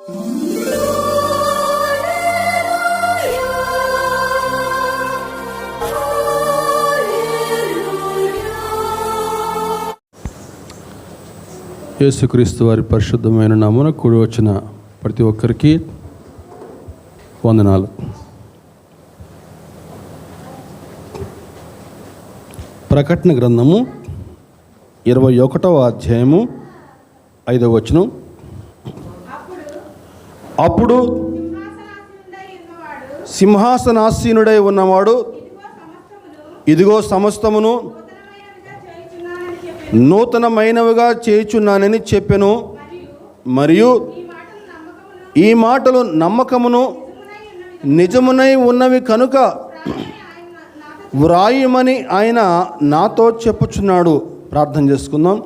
యేసుక్రీస్తు వారి పరిశుద్ధమైన నామమున కూడి వచ్చిన ప్రతి ఒక్కరికి వందనాలు. ప్రకటన గ్రంథము 21వ అధ్యాయము 5వ వచనం. అప్పుడు సింహాసనాసీనుడై ఉన్నవాడు ఇదిగో సమస్తమును నూతనమైనవిగా చేయుచున్నానని చెప్పెను. మరియు ఈ మాటలు నమ్మకమును నిజమునై ఉన్నవి కనుక వ్రాయమని ఆయన నాతో చెప్పుచున్నాడు. ప్రార్థన చేసుకుందాం.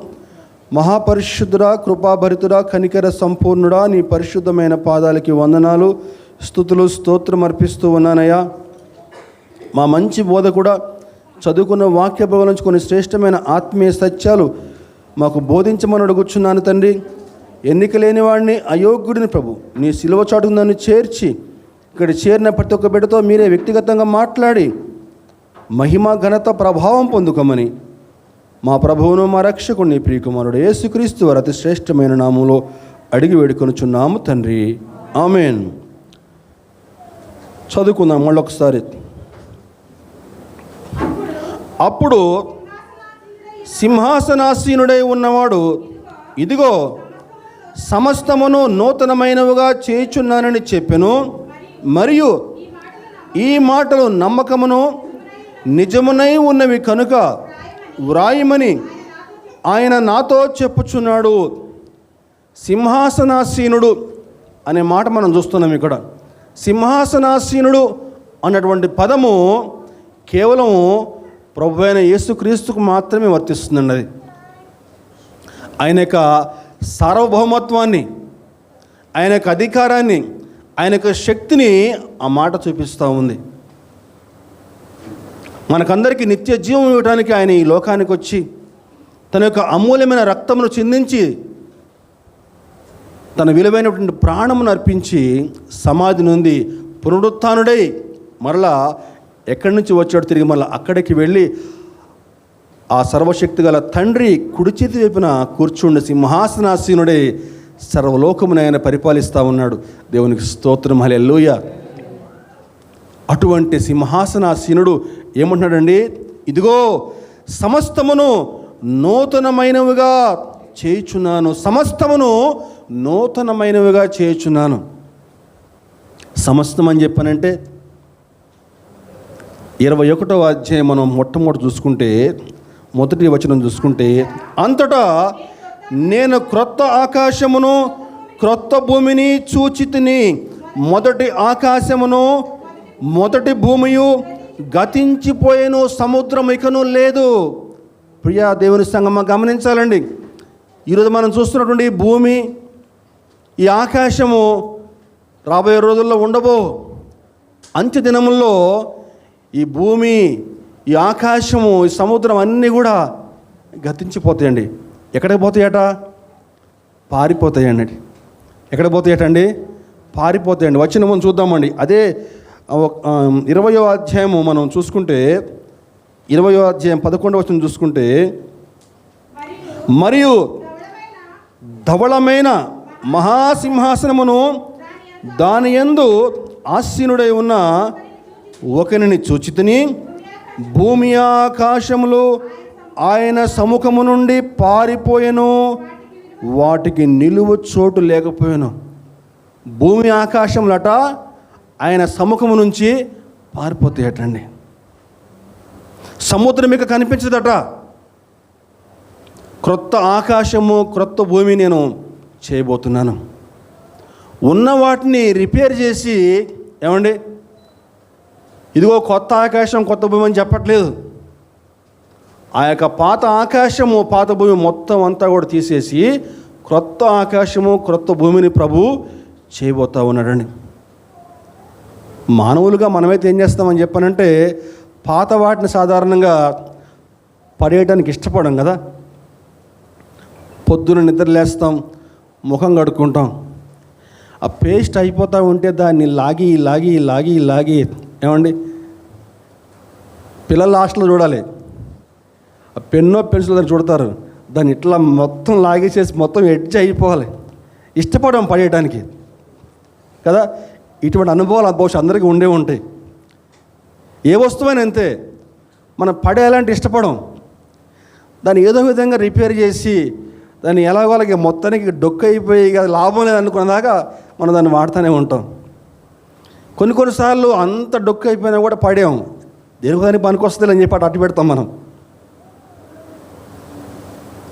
మహాపరిశుద్ధుడా, కృపాభరితుడా, కనికర సంపూర్ణుడా, నీ పరిశుద్ధమైన పాదాలకి వందనాలు, స్తుతులు, స్తోత్రం అర్పిస్తూ ఉన్నానయ్యా. మా మంచి బోధకుడా, చదువుకున్న వాక్య భాగం నుంచి కొన్ని శ్రేష్టమైన ఆత్మీయ సత్యాలు మాకు బోధించమని అడుగుచున్నాను తండ్రి. ఎన్నిక లేని వాడిని, అయోగ్యుడిని ప్రభు నీ సిలువ చాటుకు నన్ను చేర్చి ఇక్కడ చేరిన ప్రతి ఒక్క బిడ్డతో మీరే వ్యక్తిగతంగా మాట్లాడి మహిమ ఘనత ప్రభావం పొందుకోమని మా ప్రభువును మా రక్షకుని ప్రియకుమారుడు యేసుక్రీస్తు వారి అతి శ్రేష్టమైన నామంలో అడిగి వేడుకొనుచున్నాము తండ్రి, ఆమేన్. చదువుకుందాం మళ్ళొకసారి. అప్పుడు సింహాసనాసీనుడై ఉన్నవాడు ఇదిగో సమస్తమును నూతనమైనవిగా చేయుచున్నానని చెప్పెను. మరియు ఈ మాటలు నమ్మకమును నిజమునై ఉన్నవి కనుక వ్రాయమని ఆయన నాతో చెప్పుచున్నాడు. సింహాసనాసీనుడు అనే మాట మనం చూస్తున్నాం ఇక్కడ. సింహాసనాసీనుడు అన్నటువంటి పదము కేవలం ప్రభు అయిన యేసుక్రీస్తుకు మాత్రమే వర్తిస్తుందన్నది. ఆయన యొక్క సార్వభౌమత్వాన్ని, ఆయన యొక్క అధికారాన్ని, ఆయన యొక్క శక్తిని ఆ మాట చూపిస్తూ ఉంది. మనకందరికీ నిత్య జీవం ఇవ్వడానికి ఆయన ఈ లోకానికి వచ్చి తన యొక్క అమూల్యమైన రక్తమును చిందించి తన విలువైనటువంటి ప్రాణమును అర్పించి సమాధి నుండి పునరుత్థానుడై మరలా ఎక్కడి నుంచి వచ్చాడు తిరిగి మళ్ళీ అక్కడికి వెళ్ళి ఆ సర్వశక్తి గల తండ్రి కుడి చేతి వైపున కూర్చుండి సింహాసనాసీనుడై సర్వలోకమును ఆయన పరిపాలిస్తూ ఉన్నాడు. దేవునికి స్తోత్రం, హల్లెలూయా. అటువంటి సింహాసనాసీనుడు ఏమంటున్నాడండి? ఇదిగో సమస్తమును నూతనమైనవిగా చేయుచున్నాను, సమస్తమును నూతనమైనవిగా చేయుచున్నాను. సమస్తం అని చెప్పానంటే 21వ అధ్యాయం మనం మొట్టమొదటి చూసుకుంటే, మొదటి వచనం చూసుకుంటే, అంతటా నేను క్రొత్త ఆకాశమును క్రొత్త భూమిని చూచితిని. మొదటి ఆకాశమును మొదటి భూమియు గతించిపోయేను, సముద్రం ఇకను లేదు. ప్రియా దేవుని సంగమ గమనించాలండి. ఈరోజు మనం చూస్తున్నటువంటి భూమి, ఈ ఆకాశము రాబోయే రోజుల్లో ఉండబో. అంత్య దినముల్లో ఈ భూమి, ఈ ఆకాశము, ఈ సముద్రం అన్నీ కూడా గతించిపోతాయండి. ఎక్కడికి పోతాయట? పారిపోతాయండి. ఎక్కడికి పోతాయటండి? పారిపోతాయండి. వచ్చిన మనం చూద్దామండి. అదే 20వ అధ్యాయము మనం చూసుకుంటే, 20వ అధ్యాయం 11వ వచనం చూసుకుంటే, మరియు ధవళమైన మహాసింహాసనమును దాని యందు ఆసీనుడై ఉన్న ఒకనిని చూచితిని. భూమి ఆకాశములు ఆయన సముఖము నుండి పారిపోయెను, వాటికి నిలువ చోటు లేకపోయాను. భూమి ఆకాశములట ఆయన సముఖము నుంచి పారిపోతాయటండి. సముద్రం ఇక కనిపించదట. క్రొత్త ఆకాశము క్రొత్త భూమి నేను చేయబోతున్నాను. ఉన్న వాటిని రిపేర్ చేసి, ఏమండి ఇదిగో కొత్త ఆకాశం కొత్త భూమి అని చెప్పట్లేదు. ఆ యొక్క పాత ఆకాశము పాత భూమి మొత్తం అంతా కూడా తీసేసి క్రొత్త ఆకాశము క్రొత్త భూమిని ప్రభు చేయబోతా ఉన్నాడండి. మానవులుగా మనమైతే ఏం చేస్తామని చెప్పానంటే, పాత వాటిని సాధారణంగా పడేయడానికి ఇష్టపడం కదా. పొద్దున నిద్ర లేస్తాం, ముఖం కడుక్కుంటాం. ఆ పేస్ట్ అయిపోతూ ఉంటే దాన్ని లాగి లాగి లాగి లాగి ఏమండి, పిల్లల హాస్టల్లో చూడాలి, ఆ పెన్నో పెన్సిల్ దాన్ని చూడతారు, దాన్ని ఇట్లా మొత్తం లాగేసేసి మొత్తం ఎడ్జ్ అయిపోవాలి, ఇష్టపడం పడేయడానికి కదా. ఇటువంటి అనుభవాలు బహుశా అందరికీ ఉండే ఉంటాయి. ఏ వస్తువైనా అంతే, మనం పడేయాలంటే ఇష్టపడం, దాన్ని ఏదో విధంగా రిపేర్ చేసి దాన్ని ఎలాగోలాగే మొత్తానికి డొక్కు అయిపోయి అది లాభం లేదనుకున్నదాకా మనం దాన్ని వాడుతూనే ఉంటాం. కొన్నిసార్లు అంత డొక్కు అయిపోయినా కూడా పడేము, దేనికి దానికి పనికొస్తుంది అని చెప్పి అట్టు పెడతాం మనం.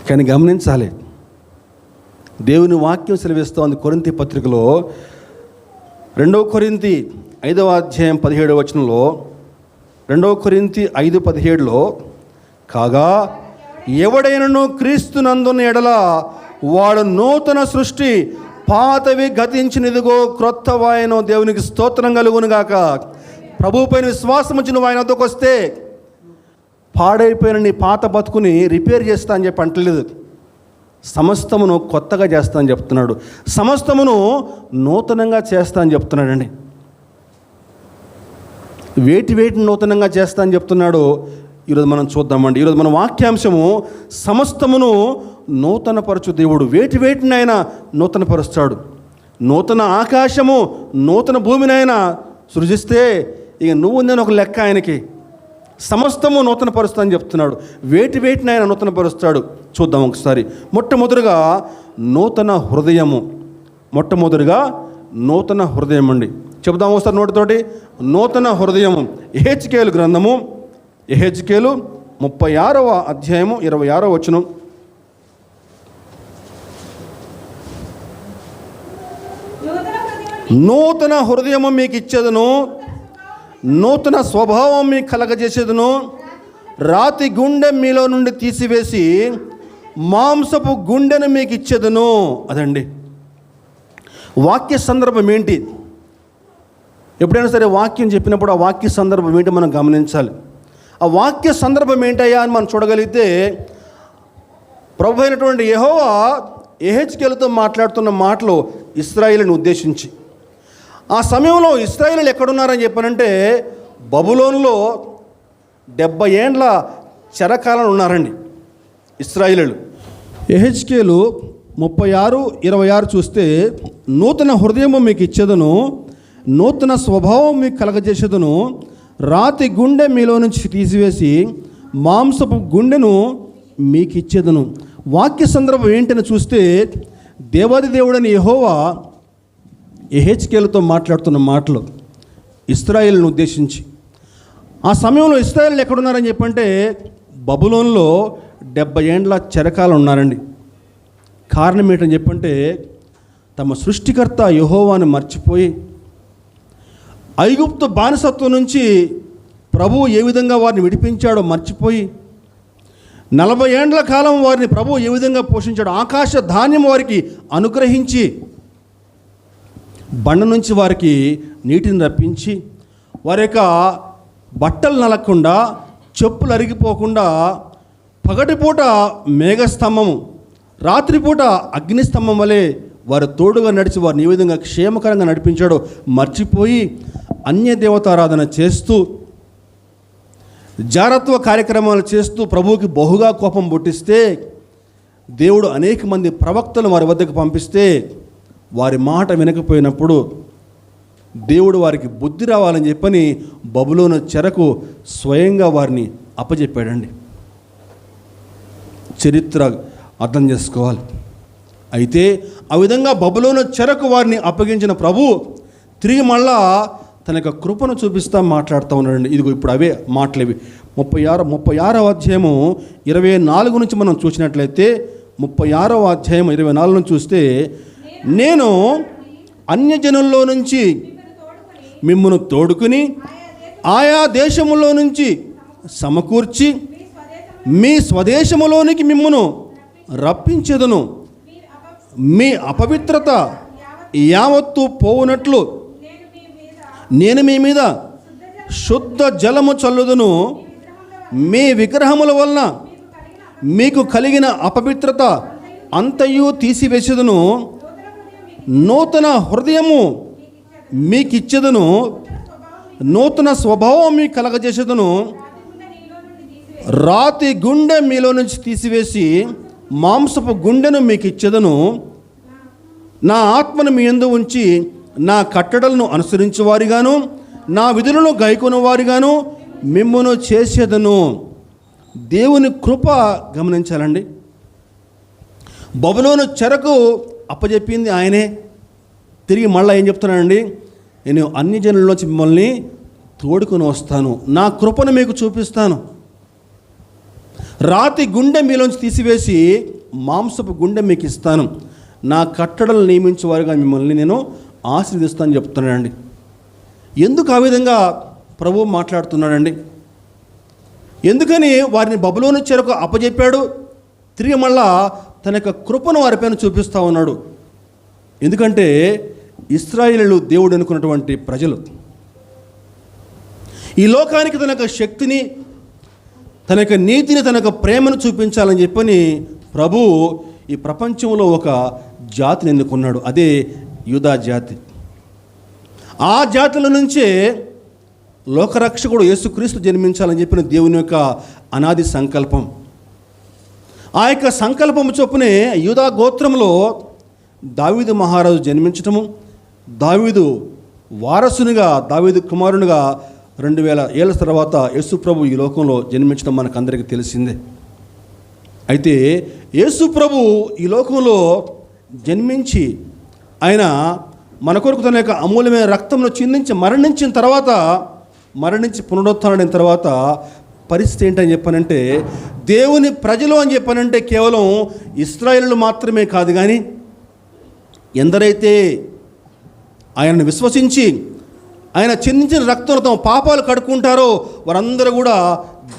కానీ గమనించాలి, దేవుని వాక్యం సెలవిస్తోంది కొరింథీ పత్రికలో 2 కొరింథీ 5వ అధ్యాయం 17వ వచనంలో, 2 కొరింథీ 5:17లో, కాగా ఎవడైనను క్రీస్తునందున్న ఎడల వాడు నూతన సృష్టి, పాతవి గతించినదిగో క్రొత్తవాయనో. దేవునికి స్తోత్రం కలుగునుగాక. ప్రభు పైన విశ్వాసం ఉంచి నువ్వు ఆయన వద్దకు వస్తే పాడైపోయిన నీ పాత బతుకుని రిపేర్ చేస్తా అని చెప్పి అంటలేదు, సమస్తమును కొత్తగా చేస్తా అని చెప్తున్నాడు, సమస్తమును నూతనంగా చేస్తా అని చెప్తున్నాడండి. వేటిని నూతనంగా చేస్తా అని చెప్తున్నాడు ఈరోజు మనం చూద్దామండి. ఈరోజు మన వాక్యాంశము సమస్తమును నూతనపరచు దేవుడు. వేటిని ఆయన నూతనపరుస్తాడు. నూతన ఆకాశము నూతన భూమిని ఆయన సృజిస్తే ఇక నువ్వు నేను ఒక లెక్క ఆయనకి. సమస్తము నూతనపరుస్తా అని చెప్తున్నాడు. వేటిని ఆయన నూతనపరుస్తాడు చూద్దాం ఒకసారి. మొట్టమొదటిగా నూతన హృదయము. మొట్టమొదటిగా నూతన హృదయం అండి. చెబుదాం ఒకసారి నోటితోటి, నూతన హృదయము. యెహెజ్కేలు గ్రంథము, యెహెజ్కేలు 36వ అధ్యాయము 26వ వచనం. నూతన హృదయము మీకు ఇచ్చేదను, నూతన స్వభావం మీకు కలగజేసేదను, రాతి గుండె మీలో నుండి తీసివేసి మాంసపు గుండెను మీకు ఇచ్చేదను. అదండి వాక్య సందర్భం ఏంటి? ఎప్పుడైనా సరే వాక్యం చెప్పినప్పుడు ఆ వాక్య సందర్భం ఏంటి మనం గమనించాలి. ఆ వాక్య సందర్భం ఏంటయ్యా అని మనం చూడగలిగితే, ప్రభు అయినటువంటి యెహోవా యెహెజ్కేలుతో మాట్లాడుతున్న మాటలు ఇశ్రాయేలుని ఉద్దేశించి. ఆ సమయంలో ఇశ్రాయేలు ఎక్కడున్నారని చెప్పానంటే బబులోనులో 70 ఏండ్ల చెరకాలం ఉన్నారండి ఇశ్రాయేలు. యెహెజ్కేలు 36:26 చూస్తే, నూతన హృదయము మీకు ఇచ్చేదను, నూతన స్వభావం మీకు కలగజేసేదను, రాతి గుండె మీలో నుంచి తీసివేసి మాంసపు గుండెను మీకు ఇచ్చేదను. వాక్య సందర్భం ఏంటని చూస్తే, దేవాది దేవుడని యెహోవా యెహెజ్కేలుతో మాట్లాడుతున్న మాటలు ఇశ్రాయేలును ఉద్దేశించి. ఆ సమయంలో ఇశ్రాయేలు ఎక్కడున్నారని చెప్పంటే బబులోన్లో 70 ఏండ్ల చెరకాలం ఉన్నారండి. కారణం ఏంటని చెప్పంటే, తమ సృష్టికర్త యెహోవాను మర్చిపోయి, ఐగుప్తు బానిసత్వం నుంచి ప్రభువు ఏ విధంగా వారిని విడిపించాడో మర్చిపోయి, 40 ఏండ్ల కాలం వారిని ప్రభువు ఏ విధంగా పోషించాడో, ఆకాశ ధాన్యం వారికి అనుగ్రహించి, బండ నుంచి వారికి నీటిని రప్పించి, వారి యొక్క బట్టలు నలగకుండా, చెప్పులు అరిగిపోకుండా, పగటిపూట మేఘస్తంభము, రాత్రిపూట అగ్నిస్తంభం వలె వారు తోడుగా నడిచి వారిని ఏ విధంగా క్షేమకరంగా నడిపించాడో మర్చిపోయి అన్య దేవతారాధన చేస్తూ, జారత్వ కార్యక్రమాలు చేస్తూ ప్రభువుకి బహుగా కోపం పుట్టిస్తే, దేవుడు అనేక మంది ప్రవక్తలు వారి వద్దకు పంపిస్తే వారి మాట వినకపోయినప్పుడు దేవుడు వారికి బుద్ధి రావాలని చెప్పని బబులోను చెరకు స్వయంగా వారిని అప్పచెప్పాడండి. చరిత్ర అర్థం చేసుకోవాలి. అయితే ఆ విధంగా బబులోను చెరకు వారిని అప్పగించిన ప్రభు తిరిగి మళ్ళా తన యొక్క కృపను చూపిస్తా మాట్లాడుతూ ఉన్నాడండి. ఇదిగో ఇప్పుడు అవే మాటలేవి. 36వ అధ్యాయము 24 నుంచి మనం చూసినట్లయితే, 36వ అధ్యాయం 24 నుంచి చూస్తే, నేను అన్యజనుల్లో నుంచి మిమ్మును తోడుకుని ఆయా దేశములో నుంచి సమకూర్చి మీ స్వదేశములోనికి మిమ్మును రప్పించెదను, మీ అపవిత్రత యావత్తు పోవునట్లు నేను మీ మీద శుద్ధ జలము చల్లుదును, మీ విగ్రహముల వలన మీకు కలిగిన అపవిత్రత అంతయు తీసివేసేదను, నూతన హృదయము మీకు ఇచ్చేదను, నూతన స్వభావం మీకు కలగజేసేదను, రాతి గుండె మీలో నుంచి తీసివేసి మాంసపు గుండెను మీకు ఇచ్చేదను, నా ఆత్మను మీ యందు ఉంచి నా కట్టడలను అనుసరించే వారిగాను నా విధులను గైకొను వారిగాను మిమ్మును చేసేదను. దేవుని కృప గమనించాలండి. బబులోను చెరకు అప్పచెప్పింది ఆయనే. తిరిగి మళ్ళీ ఏం చెప్తున్నానండి, నేను అన్ని జనుల్లోంచి మిమ్మల్ని తోడుకొని వస్తాను, నా కృపను మీకు చూపిస్తాను, రాతి గుండె మీలోంచి తీసివేసి మాంసపు గుండె మీకు ఇస్తాను, నా కట్టడలు నియమించే వారుగా మిమ్మల్ని నేను ఆశీర్వదిస్తానని చెప్తున్నాడండి. ఎందుకు ఆ విధంగా ప్రభువు మాట్లాడుతున్నాడండి? ఎందుకని వారిని బబులోను చెరకు అప్పచెప్పాడు, తిరిగి మళ్ళా తన యొక్క కృపను వారిపైన చూపిస్తూ ఉన్నాడు? ఎందుకంటే ఇశ్రాయేలీయులు దేవుడు అనుకున్నటువంటి ప్రజలు. ఈ లోకానికి తన యొక్క శక్తిని, తన యొక్క నీతిని, తన యొక్క ప్రేమను చూపించాలని చెప్పని ప్రభువు ఈ ప్రపంచంలో ఒక జాతిని ఎన్నుకున్నాడు. అదే యూదా జాతి. ఆ జాతుల నుంచే లోకరక్షకుడు యేసుక్రీస్తు జన్మించాలని చెప్పిన దేవుని యొక్క అనాది సంకల్పం. ఆ యొక్క సంకల్పం చొప్పునే యూదా గోత్రంలో దావీదు మహారాజు జన్మించటము, దావీదు వారసునిగా, దావీదు కుమారునిగా 2000 ఏళ్ళ తర్వాత యేసు ప్రభు ఈ లోకంలో జన్మించడం మనకందరికీ తెలిసిందే. అయితే యేసు ప్రభు ఈ లోకంలో జన్మించి ఆయన మన కొరకు తన యొక్క అమూల్యమైన రక్తంలో చిందించి మరణించి పునరుత్థానమైన తర్వాత పరిస్థితి ఏంటని చెప్పానంటే, దేవుని ప్రజలు అని చెప్పానంటే కేవలం ఇశ్రాయేలు మాత్రమే కాదు, కానీ ఎందరైతే ఆయనను విశ్వసించి ఆయన చిందించిన రక్తంలో తమ పాపాలు కడుక్కుంటారో వారందరూ కూడా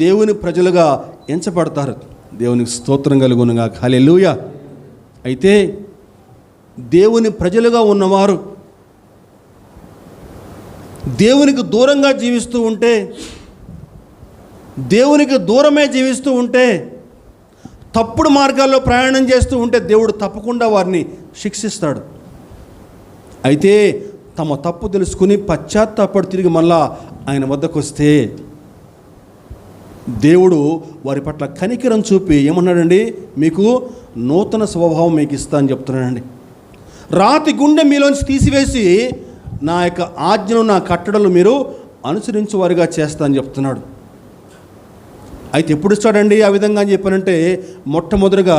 దేవుని ప్రజలుగా ఎంచబడతారు. దేవునికి స్తోత్రం కలుగునుగా. హల్లెలూయా. అయితే దేవుని ప్రజలుగా ఉన్నవారు దేవునికి దూరంగా జీవిస్తూ ఉంటే, దేవునికి దూరమే జీవిస్తూ ఉంటే, తప్పుడు మార్గాల్లో ప్రయాణం చేస్తూ ఉంటే దేవుడు తప్పకుండా వారిని శిక్షిస్తాడు. అయితే తమ తప్పు తెలుసుకుని పశ్చాత్తాపడి తిరిగి మళ్ళా ఆయన వద్దకు వస్తే దేవుడు వారి పట్ల కనికరం చూపి ఏమన్నాడండి, మీకు నూతన స్వభావం మీకు ఇస్తా అని చెప్తున్నాడండి. రాతి గుండె మీలోంచి తీసివేసి నా యొక్క ఆజ్ఞను, నా కట్టడలు మీరు అనుసరించేవారుగా చేస్తా అని చెప్తున్నాడు. అయితే ఎప్పుడు ఇస్తాడండి ఆ విధంగా అని చెప్పానంటే, మొట్టమొదటిగా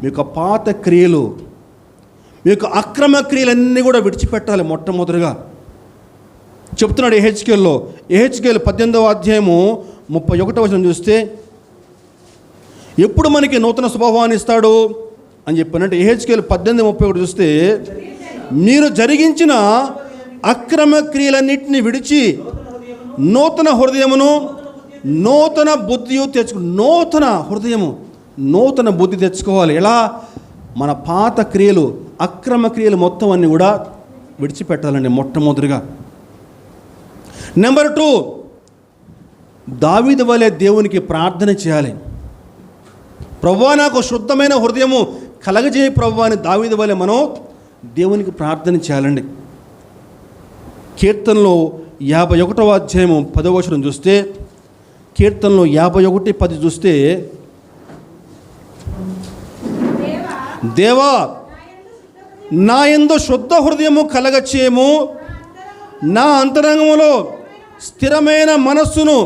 మీ యొక్క పాత క్రియలు, మీ యొక్క అక్రమ క్రియలన్నీ కూడా విడిచిపెట్టాలి. మొట్టమొదటిగా చెప్తున్నాడు ఎహెచ్కేల్లో 18వ అధ్యాయము 31వ వచనం చూస్తే, ఎప్పుడు మనకి నూతన స్వభావాన్ని ఇస్తాడు అని చెప్పానంటే ఎహెచ్కేల్ 18:31 చూస్తే, మీరు జరిగించిన అక్రమ క్రియలన్నింటినీ విడిచి నూతన హృదయమును నూతన బుద్ధి నూతన బుద్ధి తెచ్చుకోవాలి. ఎలా? మన పాత క్రియలు, అక్రమ క్రియలు మొత్తం అన్నీ కూడా విడిచిపెట్టాలండి మొట్టమొదటిగా. నెంబర్ 2, దావీదు వలె దేవునికి ప్రార్థన చేయాలి. ప్రభువా నాకు శుద్ధమైన హృదయము కలగజేయ ప్రభువా అని దావీదు వలె మనం దేవునికి ప్రార్థన చేయాలండి. కీర్తనలో 51వ అధ్యాయము 10వ వచనం చూస్తే, కీర్తనలో 51:10 చూస్తే, దేవా నా యందు శుద్ధ హృదయము కలగచేయము, నా అంతరంగములో స్థిరమైన మనస్సును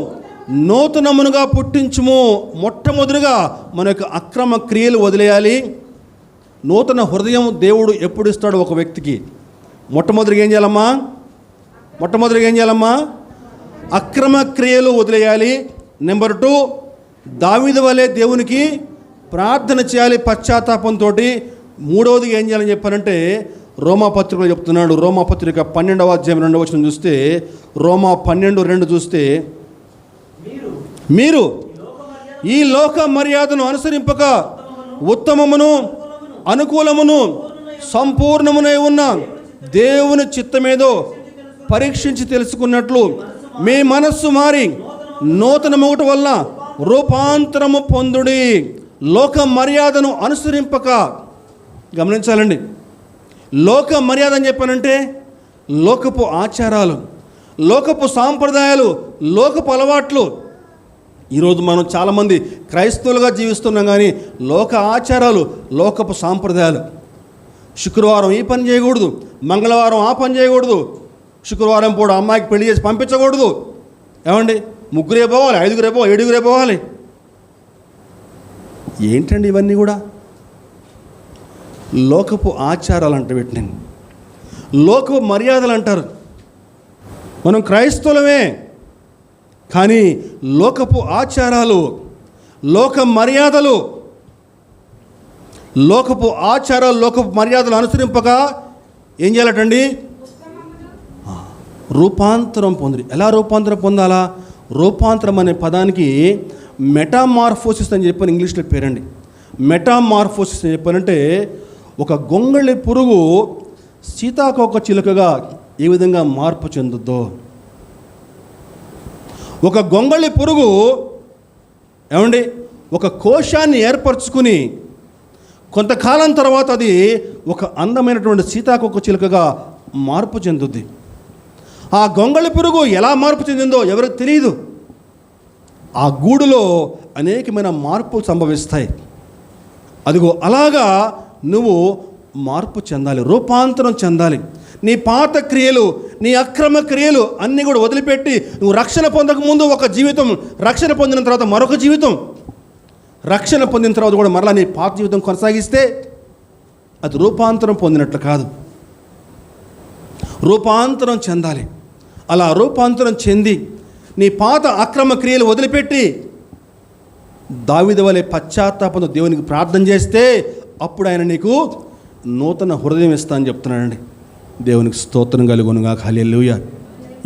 నూతనమునుగా పుట్టించుము. మొట్టమొదటిగా మన యొక్క అక్రమ క్రియలు వదిలేయాలి. నూతన హృదయం దేవుడు ఎప్పుడు ఇస్తాడు ఒక వ్యక్తికి? మొట్టమొదటిగా ఏం చేయాలమ్మా? అక్రమ క్రియలు వదిలేయాలి. నెంబర్ 2, దావీదు వలె దేవునికి ప్రార్థన చేయాలి పశ్చాత్తాపంతో. మూడవది ఏం చేయాలని చెప్పారంటే రోమాపత్రికలో చెప్తున్నాడు. రోమాపత్రిక 12వ అధ్యాయం 2వ వచనం చూస్తే, రోమా 12:2 చూస్తే, మీరు ఈ లోక మర్యాదను అనుసరింపక ఉత్తమమును అనుకూలమును సంపూర్ణమునై ఉన్న దేవుని చిత్తమేదో పరీక్షించి తెలుసుకున్నట్లు మీ మనస్సు మారి నూతన మొగట వల్ల రూపాంతరము పొందుడి. లోక మర్యాదను అనుసరింపక, గమనించాలండి, లోక మర్యాద అని చెప్పానంటే లోకపు ఆచారాలు, లోకపు సాంప్రదాయాలు, లోకపు అలవాట్లు. ఈరోజు మనం చాలామంది క్రైస్తవులుగా జీవిస్తున్నాం, కానీ లోక ఆచారాలు, లోకపు సాంప్రదాయాలు. శుక్రవారం ఈ పని చేయకూడదు, మంగళవారం ఆ పని చేయకూడదు, శుక్రవారం పూట అమ్మాయికి పెళ్లి చేసి పంపించకూడదు. ఏమండి, 3 పోవాలి, 5 పోవాలి, 7 పోవాలి. ఏంటండి ఇవన్నీ కూడా? లోకపు ఆచారాలు అంటే వీటిని లోకపు మర్యాదలు అంటారు. మనం క్రైస్తవులమే, కానీ లోకపు ఆచారాలు, లోక మర్యాదలు, లోకపు ఆచారాలు, లోకపు మర్యాదలు అనుసరింపగా ఏం చేయాలటండి? రూపాంతరం పొంది. ఎలా రూపాంతరం పొందాలా? రూపాంతరం అనే పదానికి మెటామార్ఫోసిస్ అని చెప్పని ఇంగ్లీష్లో పేరండి. మెటామార్ఫోసిస్ అని చెప్పానంటే ఒక గొంగళి పురుగు సీతాకోక చిలుకగా ఏ విధంగా మార్పు చెందుద్దో, ఒక గొంగళి పురుగు ఏమండి ఒక కోశాన్ని ఏర్పరచుకుని కొంతకాలం తర్వాత అది ఒక అందమైనటువంటి సీతాకోక చిలుకగా మార్పు చెందుద్ది. ఆ గొంగళి పురుగు ఎలా మార్పు చెందిందో ఎవరికి తెలియదు. ఆ గూడులో అనేకమైన మార్పులు సంభవిస్తాయి. అదిగో అలాగా నువ్వు మార్పు చెందాలి, రూపాంతరం చెందాలి. నీ పాత క్రియలు, నీ అక్రమ క్రియలు అన్నీ కూడా వదిలిపెట్టి నువ్వు రక్షణ పొందక ముందు ఒక జీవితం, రక్షణ పొందిన తర్వాత మరొక జీవితం, రక్షణ పొందిన తర్వాత కూడా మరలా నీ పాత జీవితం కొనసాగిస్తే అది రూపాంతరం పొందినట్లు కాదు. రూపాంతరం చెందాలి. అలా రూపాంతరం చెంది నీ పాత అక్రమ క్రియలు వదిలిపెట్టి దావీదు వలె పశ్చాత్తాపంతో దేవునికి ప్రార్థన చేస్తే అప్పుడు ఆయన నీకు నూతన హృదయం ఇస్తా అని చెప్తున్నాడండి. దేవునికి స్తోత్రం కలుగునుగా. హల్లెలూయా.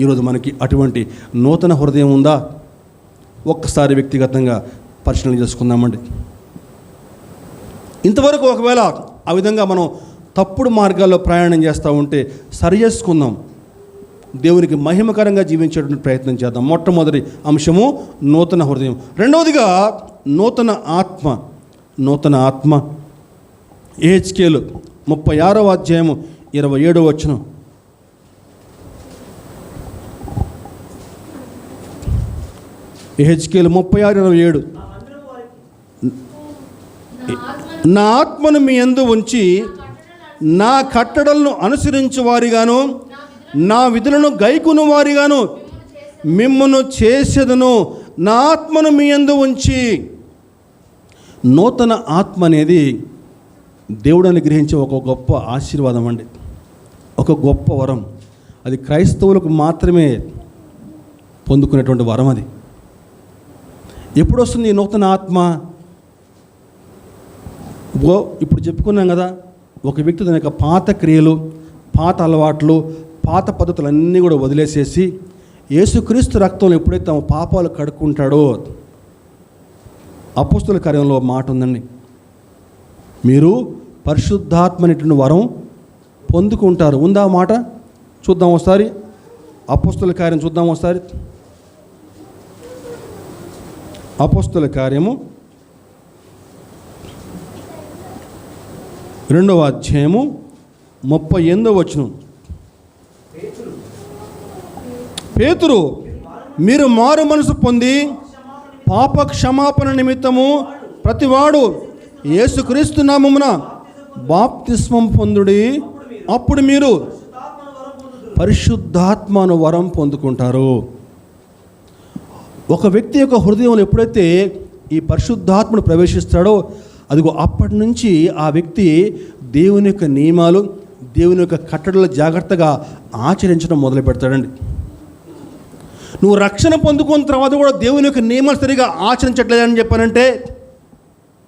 ఈరోజు మనకి అటువంటి నూతన హృదయం ఉందా? ఒక్కసారి వ్యక్తిగతంగా పరిశీలన చేసుకుందామండి. ఇంతవరకు ఒకవేళ ఆ విధంగా మనం తప్పుడు మార్గాల్లో ప్రయాణం చేస్తూ ఉంటే సరి చేసుకుందాం. దేవునికి మహిమకరంగా జీవించేటువంటి ప్రయత్నం చేద్దాం. మొట్టమొదటి అంశము నూతన హృదయం. రెండవదిగా నూతన ఆత్మ. నూతన ఆత్మ. యెహెజ్కేలు 36వ అధ్యాయము 27వ వచనం. యెహెజ్కేలు 36:27. నా ఆత్మను మీ యందు ఉంచి నా కట్టడలను అనుసరించు వారిగాను నా విధులను గైకును వారిగాను మిమ్మును చేసేదను. నా ఆత్మను మీ యందు ఉంచి. నూతన ఆత్మ అనేది దేవుడు అనుగ్రహించే ఒక గొప్ప ఆశీర్వాదం అండి, ఒక గొప్ప వరం. అది క్రైస్తవులకు మాత్రమే పొందుకునేటువంటి వరం. అది ఎప్పుడు వస్తుంది ఈ నూతన ఆత్మ? ఇప్పుడు చెప్పుకున్నాం కదా, ఒక వ్యక్తి తన యొక్క పాత క్రియలు, పాత అలవాట్లు, పాత పద్ధతులు అన్నీ కూడా వదిలేసేసి యేసుక్రీస్తు రక్తంలో ఎప్పుడైతే తమ పాపాలు కడుక్కుంటాడో, అపోస్తుల కార్యంలో మాట ఉందండి, మీరు పరిశుద్ధాత్మ అనేటువంటి వరం పొందుకుంటారు. ఉందా మాట? చూద్దాం ఒకసారి. అపోస్తుల కార్యం చూద్దాం ఒకసారి. అపోస్తుల కార్యము 2వ అధ్యాయము 38వ వచనం. పేతురు, మీరు మారు మనసు పొంది పాప క్షమాపణ నిమిత్తము ప్రతివాడు యేసుక్రీస్తు నామమున బాప్తిస్మం పొందుడి, అప్పుడు మీరు పరిశుద్ధాత్మను వరం పొందుకుంటారు. ఒక వ్యక్తి యొక్క హృదయంలో ఎప్పుడైతే ఈ పరిశుద్ధాత్మను ప్రవేశిస్తాడో అదిగో అప్పటి నుంచి ఆ వ్యక్తి దేవుని యొక్క నియమాలు, దేవుని యొక్క కట్టడలు జాగ్రత్తగా ఆచరించడం మొదలు పెడతాడండి. నువ్వు రక్షణ పొందుకున్న తర్వాత కూడా దేవుని యొక్క నియమాలు సరిగా ఆచరించట్లేదని చెప్పానంటే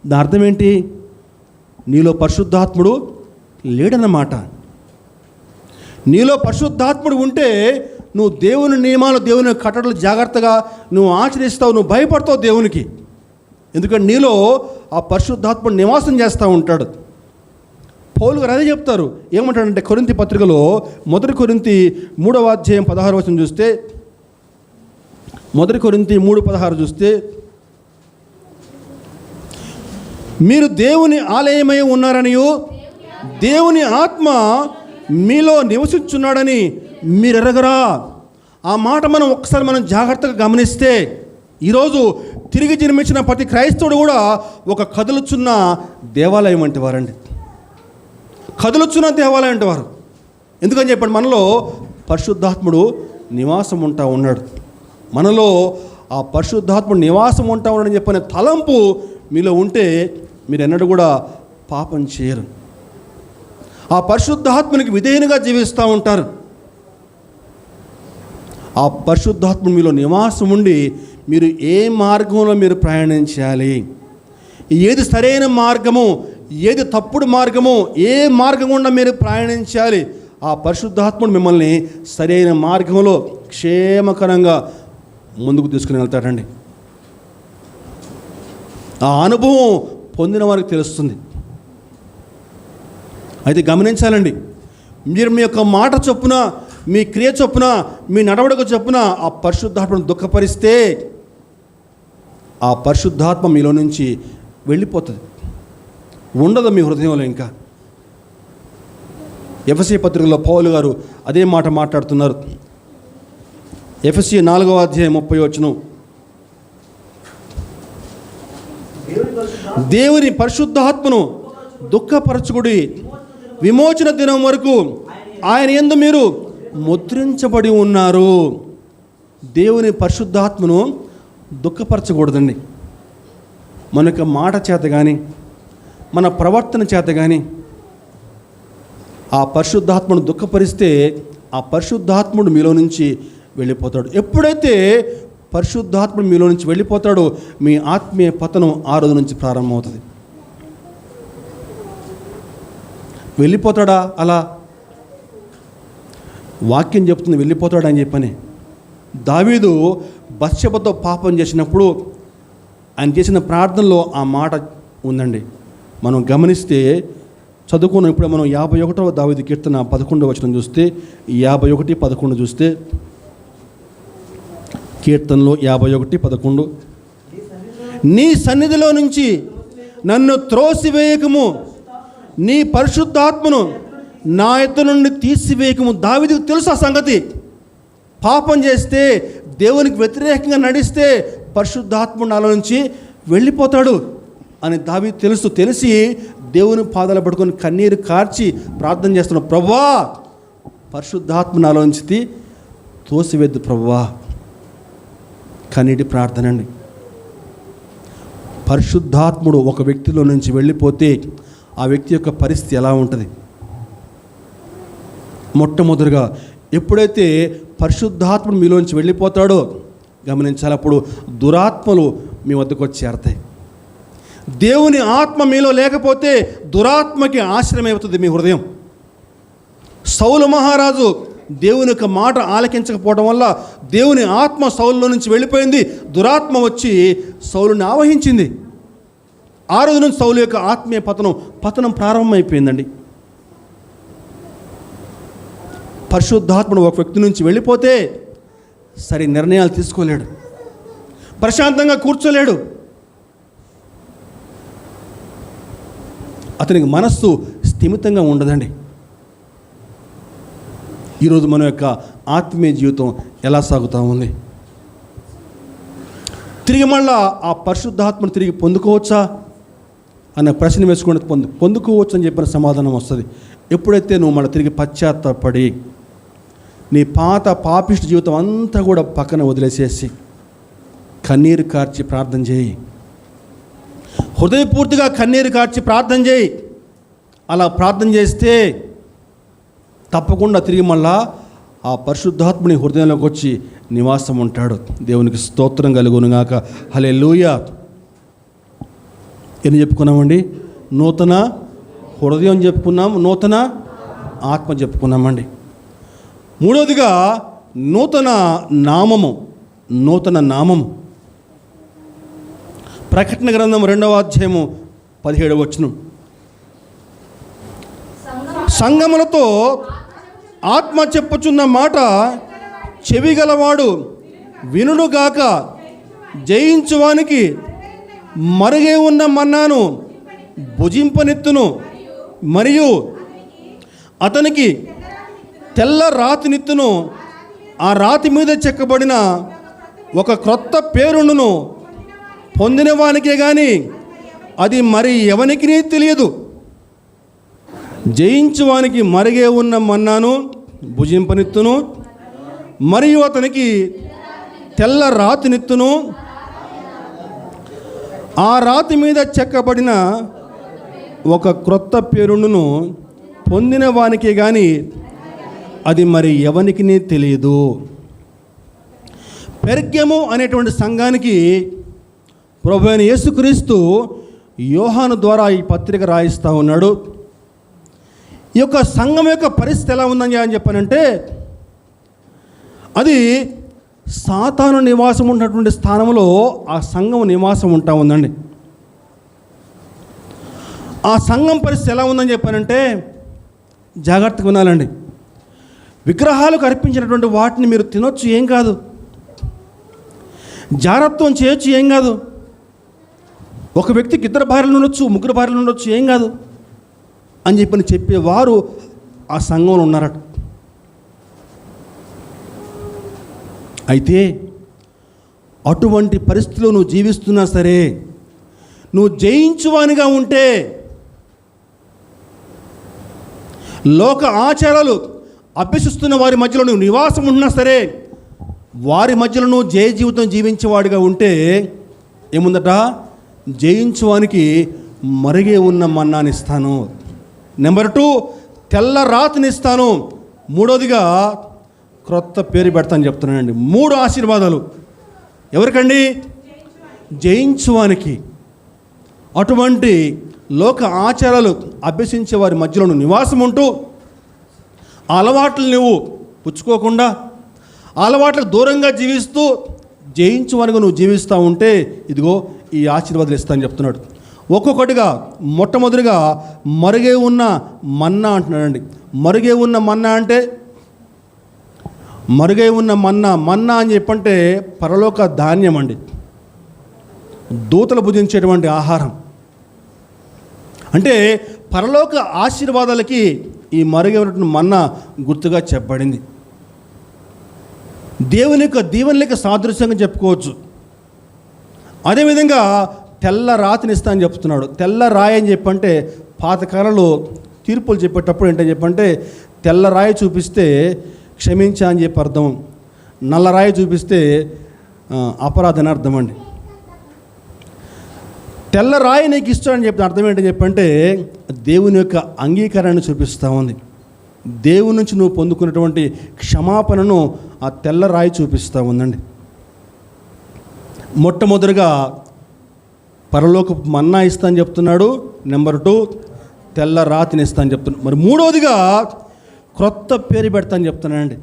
దాని అర్థం ఏంటి? నీలో పరిశుద్ధాత్ముడు లేడన్నమాట. నీలో పరిశుద్ధాత్ముడు ఉంటే నువ్వు దేవుని నియమాలు, దేవుని కట్టడలు జాగ్రత్తగా నువ్వు ఆచరిస్తావు, నువ్వు భయపడతావు దేవునికి. ఎందుకంటే నీలో ఆ పరిశుద్ధాత్ముడు నివాసం చేస్తూ ఉంటాడు. పౌలు గారు అదే చెప్తారు. ఏమంటాడంటే కొరింథీ పత్రికలో 1 కొరింథీ 3వ అధ్యాయం 16వ వచనం చూస్తే, 1 కొరింథీ 3:16 చూస్తే, మీరు దేవుని ఆలయమై ఉన్నారనియు దేవుని ఆత్మ మీలో నివసించున్నాడని మీరు ఎరగరా? ఆ మాట మనం ఒకసారి జాగ్రత్తగా గమనిస్తే, ఈరోజు తిరిగి జన్మించిన ప్రతి క్రైస్తవుడు కూడా ఒక కదులుచున్న దేవాలయం వంటి వారండి. కదులుచున్న దేవాలయం అంటే వారు. ఎందుకని చెప్పండి, మనలో పరిశుద్ధాత్ముడు నివాసం ఉన్నాడు. మనలో ఆ పరిశుద్ధాత్ముడు నివాసం ఉన్నాడని చెప్పిన తలంపు మీలో ఉంటే మీరు ఎన్నడూ కూడా పాపం చేయరు. ఆ పరిశుద్ధాత్మనికి విధేయునిగా జీవిస్తూ ఉంటారు. ఆ పరిశుద్ధాత్మ మీలో నివాసం ఉండి మీరు ఏ మార్గంలో మీరు ప్రయాణించాలి, ఏది సరైన మార్గము, ఏది తప్పుడు మార్గము, ఏ మార్గం గుండా మీరు ప్రయాణించాలి, ఆ పరిశుద్ధాత్ముడు మిమ్మల్ని సరైన మార్గంలో క్షేమకరంగా ముందుకు తీసుకుని వెళ్తాడండి. ఆ అనుభవం పొందిన వారికి తెలుస్తుంది. అయితే గమనించాలండి, మీరు మీ యొక్క మాట చొప్పున, మీ క్రియ చొప్పున, మీ నడవడిక చొప్పున ఆ పరిశుద్ధాత్మను దుఃఖపరిస్తే ఆ పరిశుద్ధాత్మ మీలో నుంచి వెళ్ళిపోతుంది, ఉండదు మీ హృదయంలో. ఇంకా ఎఫెసీ పత్రికలో పౌలు గారు అదే మాట మాట్లాడుతున్నారు. ఎఫెసీ 4వ అధ్యాయం 30 వచనం, దేవుని పరిశుద్ధాత్మను దుఃఖపరచుకుడి, విమోచన దినం వరకు ఆయన యందు మీరు ముద్రించబడి ఉన్నారు. దేవుని పరిశుద్ధాత్మను దుఃఖపరచకూడదండి. మన యొక్క మాట చేత కానీ, మన ప్రవర్తన చేత కానీ ఆ పరిశుద్ధాత్మను దుఃఖపరిస్తే ఆ పరిశుద్ధాత్ముడు మీలో నుంచి వెళ్ళిపోతాడు. ఎప్పుడైతే పరిశుద్ధాత్ముడు మీలో నుంచి వెళ్ళిపోతాడో మీ ఆత్మీయ పతనం ఆ రోజు నుంచి ప్రారంభమవుతుంది. వెళ్ళిపోతాడా? అలా వాక్యం చెప్తుంది వెళ్ళిపోతాడా అని చెప్పని. దావీదు బత్షెబతో పాపం చేసినప్పుడు ఆయన చేసిన ప్రార్థనలో ఆ మాట ఉందండి. మనం గమనిస్తే చదువుకున్నాం. ఇప్పుడు మనం 51వ దావీదు కీర్తన 11వ వచనం చూస్తే, 51:11 చూస్తే, కీర్తనలో 51:11, నీ సన్నిధిలో నుంచి నన్ను త్రోసివేయకము, నీ పరిశుద్ధాత్మను నా ఎద్దు నుండి తీసివేయకము. దావీదుకు తెలుసు ఆ సంగతి. పాపం చేస్తే, దేవునికి వ్యతిరేకంగా నడిస్తే పరిశుద్ధాత్ముడు నాలో నుంచి వెళ్ళిపోతాడు అని దావీదు తెలుసు. తెలిసి దేవుని పాదాలు పట్టుకొని కన్నీరు కార్చి ప్రార్థన చేస్తున్నాడు, ప్రభువా పరిశుద్ధాత్మ నాలో నుంచి తోసివేద్దు ప్రభువా. కన్నీటి ప్రార్థన అండి. పరిశుద్ధాత్ముడు ఒక వ్యక్తిలో నుంచి వెళ్ళిపోతే ఆ వ్యక్తి యొక్క పరిస్థితి ఎలా ఉంటుంది? మొట్టమొదటిగా ఎప్పుడైతే పరిశుద్ధాత్ముడు మీలోంచి వెళ్ళిపోతాడో గమనించాలి, అప్పుడు దురాత్మలు మీ వద్దకు వచ్చి చేరతాయి. దేవుని ఆత్మ మీలో లేకపోతే దురాత్మకి ఆశ్రయం అవుతుంది మీ హృదయం. సౌలు మహారాజు దేవుని యొక్క మాట ఆలకించకపోవడం వల్ల దేవుని ఆత్మ సౌలులో నుంచి వెళ్ళిపోయింది. దురాత్మ వచ్చి సౌలుని ఆవహించింది. ఆ రోజు నుంచి సౌలు యొక్క ఆత్మీయ పతనం ప్రారంభమైపోయిందండి. పరిశుద్ధాత్ముడు ఒక వ్యక్తి నుంచి వెళ్ళిపోతే సరి నిర్ణయాలు తీసుకోలేడు, ప్రశాంతంగా కూర్చోలేడు, అతనికి మనస్సు స్థిమితంగా ఉండదండి. ఈరోజు మన యొక్క ఆత్మీయ జీవితం ఎలా సాగుతూ ఉంది? తిరిగి మళ్ళా ఆ పరిశుద్ధాత్మను తిరిగి పొందుకోవచ్చా అన్న ప్రశ్న వేసుకుంటే పొందుకోవచ్చు అని చెప్పిన సమాధానం వస్తుంది ఎప్పుడైతే నువ్వు మళ్ళీ తిరిగి పశ్చాత్తాపడి నీ పాత పాపిష్టి జీవితం అంతా కూడా పక్కన వదిలేసేసి కన్నీరు కార్చి ప్రార్థన చేయి. హృదయపూర్తిగా కన్నీరు కార్చి ప్రార్థన చేయి. అలా ప్రార్థన చేస్తే తప్పకుండా తిరిగి మళ్ళా ఆ పరిశుద్ధాత్ముని హృదయంలోకి వచ్చి నివాసం ఉంటాడు. దేవునికి స్తోత్రం కలుగునుగాక. హల్లెలూయా. ఎన్ని చెప్పుకున్నామండి? నూతన హృదయం చెప్పుకున్నాం, నూతన ఆత్మ చెప్పుకున్నామండి. మూడవదిగా నూతన నామము. నూతన నామము ప్రకటన గ్రంథం 2వ అధ్యాయము 17వ వచనం, సంగములతో ఆత్మ చెప్పుచున్న మాట చెవిగలవాడు వినుడుగాక, జయించువానికి మరుగే ఉన్న మన్నాను భుజింపనెత్తును, మరియు అతనికి తెల్ల రాతినిత్తును, ఆ రాతి మీద చెక్కబడిన ఒక క్రొత్త పేరును పొందిన వానికే కానీ అది మరి ఎవనికి తెలియదు. జయించువానికి మరిగే ఉన్న మన్నాను భుజింపనిత్తును, మరియు అతనికి తెల్ల రాతినిత్తును, ఆ రాతి మీద చెక్కబడిన ఒక క్రొత్త పేరును పొందిన వానికే కానీ అది మరి ఎవనికి తెలియదు. పెర్గము అనేటువంటి సంఘానికి ప్రభువైన అయిన యేసుక్రీస్తు యోహాను ద్వారా ఈ పత్రిక రాయిస్తూ ఉన్నాడు. ఈ యొక్క సంఘం యొక్క పరిస్థితి ఎలా ఉందని అని చెప్పానంటే, అది సాతాను నివాసం ఉన్నటువంటి స్థానంలో ఆ సంఘం నివాసం ఉంటా ఉందండి. ఆ సంఘం పరిస్థితి ఎలా ఉందని చెప్పానంటే, జాగ్రత్తగా వినాలండి. విగ్రహాలకు అర్పించినటువంటి వాటిని మీరు తినొచ్చు, ఏం కాదు. జారత్వం చేయొచ్చు, ఏం కాదు. ఒక వ్యక్తికి 2 భార్యలు ఉండొచ్చు, 3 భార్యలు ఉండొచ్చు, ఏం కాదు అని చెప్పేవారు ఆ సంఘంలో ఉన్నారట. అయితే అటువంటి పరిస్థితిలో నువ్వు జీవిస్తున్నా సరే, నువ్వు జయించువానిగా ఉంటే, లోక ఆచారాలు అభ్యసిస్తున్న వారి మధ్యలో నువ్వు నివాసం ఉన్నా సరే, వారి మధ్యలో నువ్వు జయ జీవితం జీవించేవాడిగా ఉంటే ఏముందట, జయించువానికి మరిగే ఉన్న మన్నాని ఇస్తాను. నెంబర్ 2, తెల్ల రాతిని ఇస్తాను. 3వదిగా క్రొత్త పేరు పెడతాను చెప్తున్నానండి. 3 ఆశీర్వాదాలు ఎవరికండి? జయించువానికి. అటువంటి లోక ఆచారాలు అభ్యసించే వారి మధ్యలో నువ్వు నివాసం ఉంటూ, ఆ అలవాట్లు నువ్వు పుచ్చుకోకుండా, ఆ అలవాట్లకు దూరంగా జీవిస్తూ జయించువానికి నువ్వు జీవిస్తూ ఉంటే, ఇదిగో ఈ ఆశీర్వాదాలు ఇస్తానని చెప్తున్నాడు. ఒక్కొక్కటిగా మొట్టమొదటిగా మరుగే ఉన్న మన్నా అంటున్నాడండి. మరుగే ఉన్న మన్నా అంటే, మరుగే ఉన్న మన్నా అని చెప్పంటే పరలోక ధాన్యం అండి, దూతలు భుజించేటువంటి ఆహారం. అంటే పరలోక ఆశీర్వాదాలకి ఈ మరుగే ఉన్నటువంటి మన్నా గుర్తుగా చెప్పబడింది. దేవుని యొక్క దీవెనలకి సాదృశ్యంగా చెప్పుకోవచ్చు. అదేవిధంగా తెల్ల రాతిని ఇస్తా అని చెప్తున్నాడు. తెల్ల రాయి అని చెప్పంటే పాతకాలంలో తీర్పులు చెప్పేటప్పుడు ఏంటని చెప్పంటే, తెల్ల రాయి చూపిస్తే క్షమించా అని చెప్పి అర్థం, నల్ల రాయి చూపిస్తే అపరాధన అర్థం అండి. తెల్ల రాయి నీకు ఇష్టం అని చెప్పిన అర్థం ఏంటని చెప్పంటే, దేవుని యొక్క అంగీకారాన్ని చూపిస్తూ ఉంది. దేవుని నుంచి నువ్వు పొందుకున్నటువంటి క్షమాపణను ఆ తెల్ల రాయి చూపిస్తూ ఉందండి. మొట్టమొదటిగా పరలోక మన్నా ఇస్తా అని చెప్తున్నాడు. నెంబర్ 2, తెల్ల రాతిని ఇస్తా అని చెప్తున్నాడు. మరి 3వదిగా క్రొత్త పేరు పెడతా అని చెప్తున్నానండి.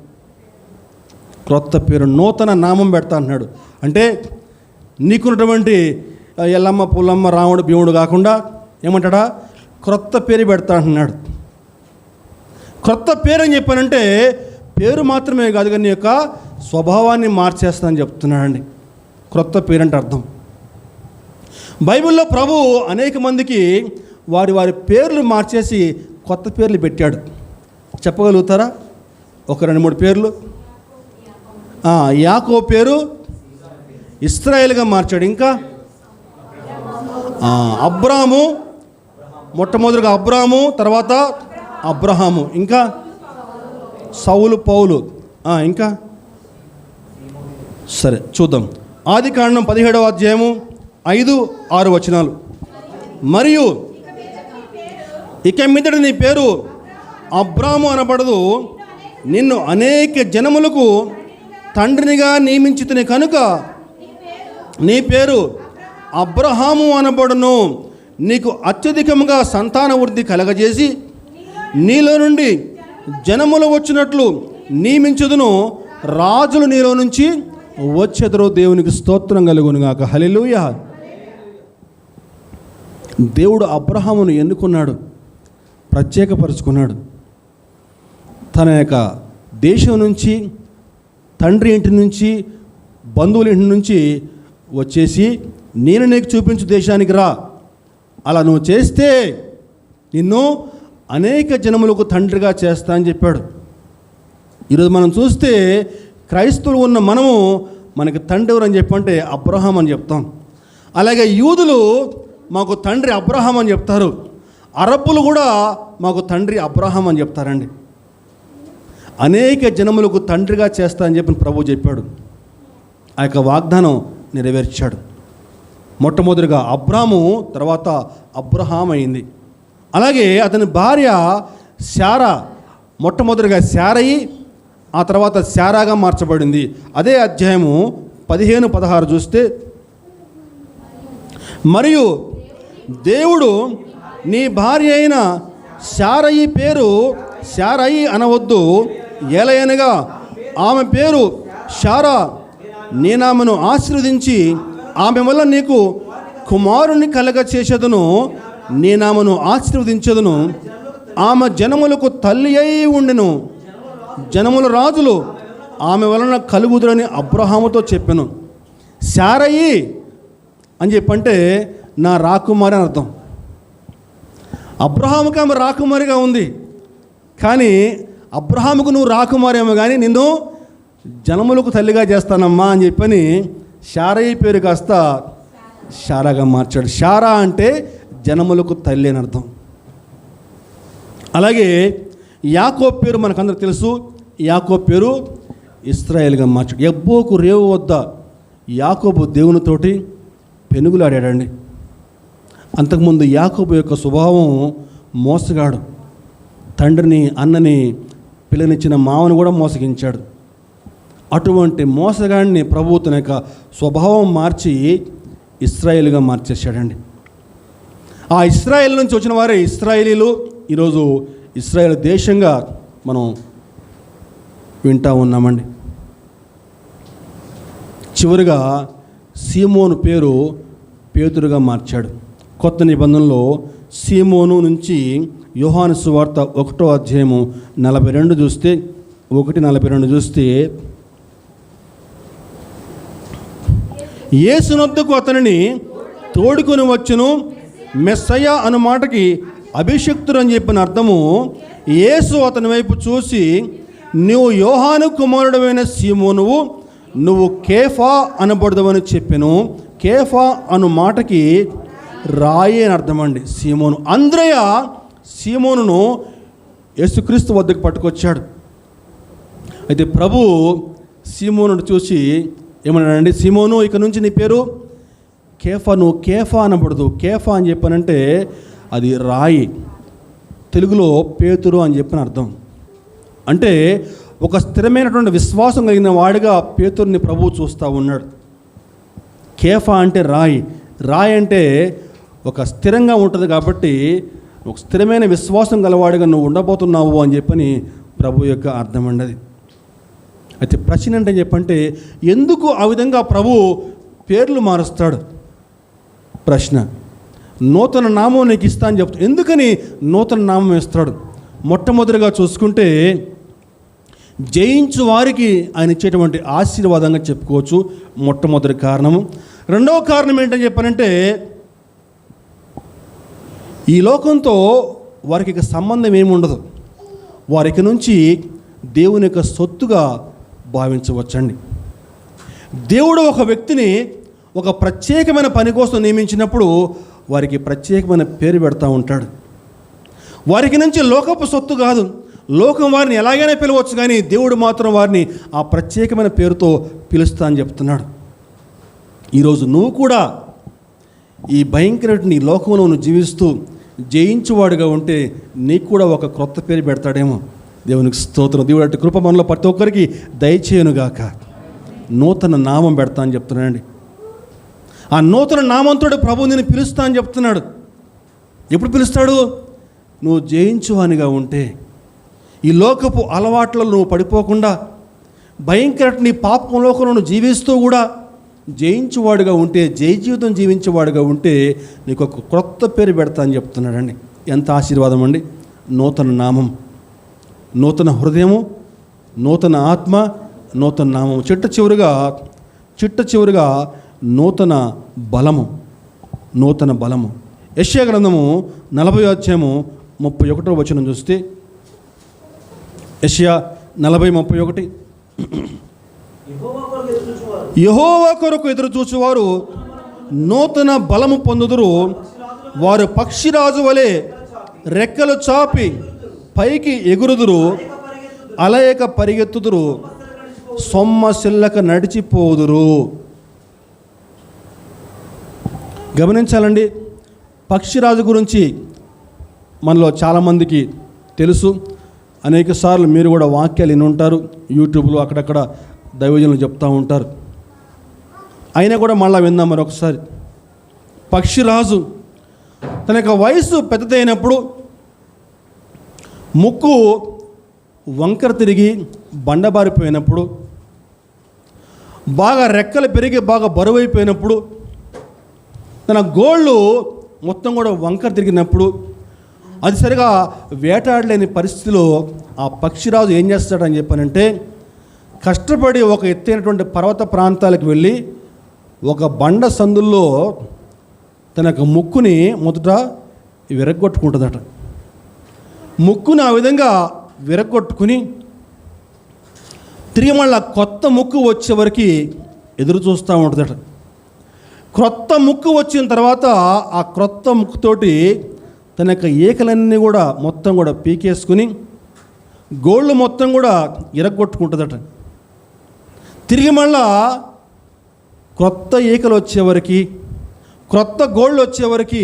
క్రొత్త పేరు, నూతన నామం పెడతా అంటున్నాడు. అంటే నీకున్నటువంటి ఎల్లమ్మ పుల్లమ్మ రాముడు భీముడు కాకుండా ఏమంటాడా, క్రొత్త పేరు పెడతా అంటున్నాడు. క్రొత్త పేరు అని చెప్పానంటే పేరు మాత్రమే కాదు, కానీ యొక్క స్వభావాన్ని మార్చేస్తానని చెప్తున్నాడండి. క్రొత్త పేరు అంటే అర్థం. బైబిల్లో ప్రభు అనేక మందికి వారి వారి పేర్లు మార్చేసి కొత్త పేర్లు పెట్టాడు. చెప్పగలుగుతారా? ఒక 2-3 పేర్లు. యాకోబు పేరు ఇశ్రాయేలుగా మార్చాడు. ఇంకా అబ్రాము, మొట్టమొదటిగా అబ్రాము, తర్వాత అబ్రహాము, ఇంకా సౌలు, పౌలు, ఇంకా సరే చూద్దాం. ఆదికాండం 17వ అధ్యాయము 5-6 వచనాలు. మరియు ఇక మీదట నీ పేరు అబ్రాము అనబడదు, నిన్ను అనేక జనములకు తండ్రినిగా నియమించితిని కనుక నీ పేరు అబ్రహాము అనబడును. నీకు అత్యధికముగా సంతాన వృద్ధి కలగజేసి నీలో నుండి జనములు వచ్చినట్లు నియమించుదును, రాజులు నీలో నుంచి వచ్చెదరు. దేవునికి స్తోత్రం కలుగునుగాక. హల్లెలూయా. దేవుడు అబ్రహామును ఎన్నుకున్నాడు, ప్రత్యేకపరుచుకున్నాడు. తన యొక్క దేశం నుంచి, తండ్రి ఇంటి నుంచి, బంధువుల ఇంటి నుంచి వచ్చేసి నేను నీకు చూపించు దేశానికి రా, అలా నువ్వు చేస్తే నిన్ను అనేక జనములకు తండ్రిగా చేస్తా అని చెప్పాడు. ఈరోజు మనం చూస్తే క్రైస్తవులు ఉన్న మనము మనకి తండ్రి ఎవరు అని చెప్పంటే అబ్రహాం అని చెప్తాం. అలాగే యూదులు మాకు తండ్రి అబ్రహాం అని చెప్తారు. అరబ్బులు కూడా మాకు తండ్రి అబ్రహాం అని చెప్తారండి. అనేక జనములకు తండ్రిగా చేస్తా అని చెప్పి ప్రభువు చెప్పాడు. ఆ యొక్క వాగ్దానం నెరవేర్చాడు. మొట్టమొదటిగా అబ్రాము, తర్వాత అబ్రహాం అయింది. అలాగే అతని భార్య శారా, మొట్టమొదటిగా శారయి, ఆ తర్వాత శారాగా మార్చబడింది. అదే అధ్యాయము 15-16 చూస్తే, మరియు దేవుడు నీ భార్య అయిన శారయి పేరు శారయి అనవద్దు, ఏలయనగా ఆమె పేరు శారా, నేనామెను ఆశీర్వదించి ఆమె వల్ల నీకు కుమారుని కలగ చేసేదను, నేనామెను ఆశీర్వదించదును, ఆమె జనములకు తల్లి అయి ఉండెను, జనముల రాజులు ఆమె వలన కలుగుదురని అబ్రహాముతో చెప్పెను. శారయి అని చెప్పంటే నా రాకుమారి అని అర్థం. అబ్రహాముకి ఆమె రాకుమారిగా ఉంది, కానీ అబ్రహాముకు నువ్వు రాకుమారి ఏమో కానీ నిన్ను జనములకు తల్లిగా చేస్తానమ్మా అని చెప్పని శారయి పేరు కాస్త శారాగా మార్చాడు. శారా అంటే జనములకు తల్లి అని అర్థం. అలాగే యాకోబు పేరు మనకందరూ తెలుసు. యాకోబు పేరు ఇశ్రాయేలుగా మార్చాడు. యబ్బోకు రేవు వద్ద యాకోబు దేవునితోటి పెనుగులాడాడండి. అంతకుముందు యాకోబు యొక్క స్వభావం మోసగాడు. తండ్రిని, అన్నని, పిల్లనిచ్చిన మామను కూడా మోసగించాడు. అటువంటి మోసగాడిని ప్రభువు తన యొక్క స్వభావం మార్చి ఇశ్రాయేలుగా మార్చేశాడండి. ఆ ఇశ్రాయేల్ నుంచి వచ్చిన వారే ఇశ్రాయేలీలు. ఈరోజు ఇశ్రాయేల్ దేశంగా మనం వింటూ ఉన్నామండి. చివరిగా సీమోను పేరు పేతురుగా మార్చాడు. కొత్త నిబంధనలో సీమోను నుంచి యోహాను సువార్త 1వ అధ్యాయము 42 చూస్తే 1:42 చూస్తే, యేసునొద్దకు అతనిని తోడుకొని వచ్చును, మెస్సయ్య అను మాటకి అభిషిక్తుడు అని చెప్పిన అర్థము. యేసు అతని వైపు చూసి, నువ్వు యోహాను కుమారుడమైన సీమోనువు, నువ్వు కేఫా అనబడదవని చెప్పెను. కేఫా అను మాటకి రాయి అని అర్థం అండి. సీమోను. అంద్రయ సీమోనును యేసుక్రీస్తు వద్దకు పట్టుకొచ్చాడు. అయితే ప్రభు సీమోనును చూసి ఏమన్నాడండి, సీమోను ఇక నుంచి నీ పేరు కేఫా, నువ్వు కేఫా అనబడదు. కేఫా అని చెప్పానంటే అది రాయి, తెలుగులో పేతురు అని చెప్పిన అర్థం. అంటే ఒక స్థిరమైనటువంటి విశ్వాసం కలిగిన వాడిగా పేతురుని ప్రభువు చూస్తూ ఉన్నాడు. కేఫా అంటే రాయి. రాయి అంటే ఒక స్థిరంగా ఉంటుంది కాబట్టి ఒక స్థిరమైన విశ్వాసం గలవాడిగా నువ్వు ఉండబోతున్నావు అని చెప్పని ప్రభు యొక్క అర్థం అండి అది. అయితే ప్రశ్న అంటే చెప్పంటే ఎందుకు ఆ విధంగా ప్రభు పేర్లు మారుస్తాడు? ప్రశ్న. నూతన నామం నీకు ఇస్తా అని చెప్తాడు. ఎందుకని నూతన నామం ఇస్తాడు? మొట్టమొదటిగా చూసుకుంటే జయించు వారికి ఆయన ఇచ్చేటువంటి ఆశీర్వాదంగా చెప్పుకోవచ్చు, మొట్టమొదటి కారణము. రెండవ కారణం ఏంటని చెప్పానంటే ఈ లోకంతో వారికి ఇక సంబంధం ఏముండదు. వారికి నుంచి దేవుని యొక్క సొత్తుగా భావించవచ్చండి. దేవుడు ఒక వ్యక్తిని ఒక ప్రత్యేకమైన పని కోసం నియమించినప్పుడు వారికి ప్రత్యేకమైన పేరు పెడతా ఉంటాడు. వారికి నుంచి లోకపు సొత్తు కాదు, లోకం వారిని ఎలాగైనా పిలవచ్చు, కానీ దేవుడు మాత్రం వారిని ఆ ప్రత్యేకమైన పేరుతో పిలుస్తా అని చెప్తున్నాడు. ఈరోజు నువ్వు కూడా ఈ భయంకరమైన లోకంలో నువ్వు జీవిస్తూ జయించువాడుగా ఉంటే నీకు కూడా ఒక క్రొత్త పేరు పెడతాడేమో. దేవునికి స్తోత్రం. దేవుడు అటు కృప మనలో ప్రతి ఒక్కరికి దయచేయనుగాక. నూతన నామం పెడతా అని చెప్తున్నాడండి. ఆ నూతన నామంతో ప్రభు నేను పిలుస్తా అని చెప్తున్నాడు. ఎప్పుడు పిలుస్తాడు? నువ్వు జయించువానిగా ఉంటే, ఈ లోకపు అలవాట్లలో నువ్వు పడిపోకుండా, భయంకర నీ పాపం లోకంలో నువ్వు జీవిస్తూ కూడా జయించువాడుగా ఉంటే, జయ జీవితం జీవించేవాడుగా ఉంటే నీకు ఒక క్రొత్త పేరు పెడతా అని చెప్తున్నాడండి. ఎంత ఆశీర్వాదం అండి! నూతన నామం, నూతన హృదయము, నూతన ఆత్మ, నూతన నామము. చిట్ట చివరిగా నూతన బలము. నూతన బలము. యెషయా గ్రంథము 40వ అధ్యాయము 40:31 చూస్తే, యెషయా 40:31, యెహోవా కొరకు ఎదురు చూచువారు నూతన బలము పొందుదురు, వారు పక్షిరాజు వలె రెక్కలు చాపి పైకి ఎగురుదురు, అలయక పరిగెత్తుదురు, సొమ్మసిల్లక నడిచిపోదురు. గమనించాలండి, పక్షిరాజు గురించి మనలో చాలామందికి తెలుసు. అనేక సార్లు మీరు కూడా వాక్యాలు విని ఉంటారు, యూట్యూబ్లో అక్కడక్కడ దైవజనులు చెప్తూ ఉంటారు. అయినా కూడా మళ్ళీ విందాం మరొకసారి. పక్షిరాజు తన యొక్క వయసు పెద్దదైనప్పుడు ముక్కు వంకర తిరిగి బండబారిపోయినప్పుడు, బాగా రెక్కలు పెరిగి బాగా బరువైపోయినప్పుడు, తన గోళ్ళు మొత్తం కూడా వంకర తిరిగినప్పుడు, అది సరిగా వేటాడలేని పరిస్థితిలో ఆ పక్షిరాజు ఏం చేస్తాడని చెప్పానంటే, కష్టపడి ఒక ఎత్తైనటువంటి పర్వత ప్రాంతాలకు వెళ్ళి ఒక బండ సందుల్లో తన యొక్క ముక్కుని మొదట విరగొట్టుకుంటుందట. ముక్కుని ఆ విధంగా విరగొట్టుకుని తిరిగి మళ్ళీ కొత్త ముక్కు వచ్చే వరకు ఎదురు చూస్తూ ఉంటుందట. క్రొత్త ముక్కు వచ్చిన తర్వాత ఆ క్రొత్త ముక్కుతోటి తన యొక్క ఈకలన్నీ కూడా మొత్తం కూడా పీకేసుకుని గోళ్ళు మొత్తం కూడా ఇరగొట్టుకుంటుందట. తిరిగి మళ్ళా క్రొత్త ఈకలు వచ్చేవరకు, క్రొత్త గోళ్ళు వచ్చేవరకు